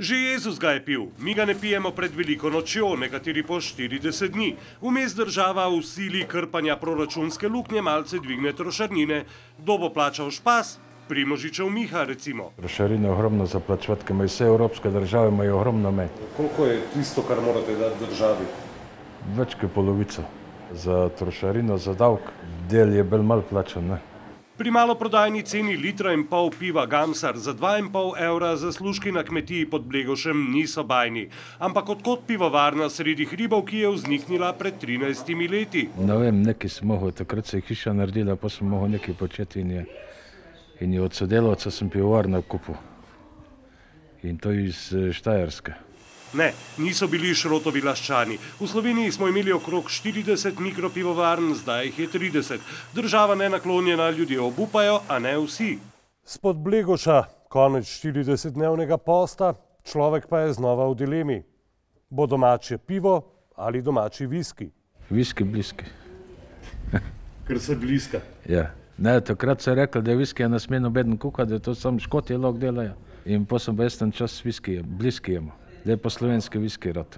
Že Jezus ga je pil, mi ga ne pijemo pred veliko nočjo, nekateri po 40 dni. Vmes država v sili krpanja proračunske luknje malce dvigne trošarnine. Kdo bo plačal špas? Primožičev Miha, recimo. Trošarine ogromno zaplačevati, ker imajo vse evropske države, imajo ogromno mej. Koliko je tisto, kar morate dati državi? Več kot polovico. Za trošarino, za davek, del je bolj malo plačan, ne? Pri maloprodajni ceni litra in pol piva Gamsar za 2,5 evra zaslužki na kmetiji pod Blegošem niso bajni. Ampak odkot pivovarna sredi hribov, ki je vzniknila pred 13 leti? Ne vem, nekaj sem mogel, takrat se je hiša naredila, pa sem mogel nekaj početi in je od sodelavca sem pivovarno kupil. In to iz Štajerske. Ne, niso bili Šrotovi Laščani. V Sloveniji smo imeli okrog 40 mikropivovarn, zdaj jih je 30. Država nenaklonjena, ljudje obupajo, a ne vsi. Spod Blegoša, konec 40-dnevnega posta, človek pa je znova v dilemi. Bo domače pivo ali domači viski? Viski bliski. Ker se bliska. Ja. Ne, takrat se je rekel, da je viski ne sme nobeden kuhati, da to samo Škoti lahko delajo. In potem sem vesten čas viski, bliski jemo. Zdaj pa slovenski viski rad.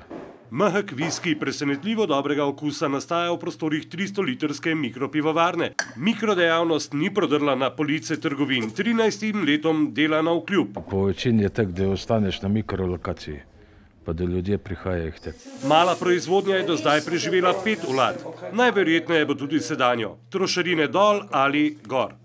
Mehek viski presenetljivo dobrega okusa nastaja v prostorih 300-litrske mikropivovarne. Mikrodejavnost ni prodrla na police trgovin, 13 letom dela navkljub. Po večini je tak, da ostaneš na mikrolokaciji, pa da ljudje prihajajo k tebi. Mala proizvodnja je do zdaj preživela 5 vlad. Najverjetneje bo tudi sedanjo. Trošarine dol ali gor.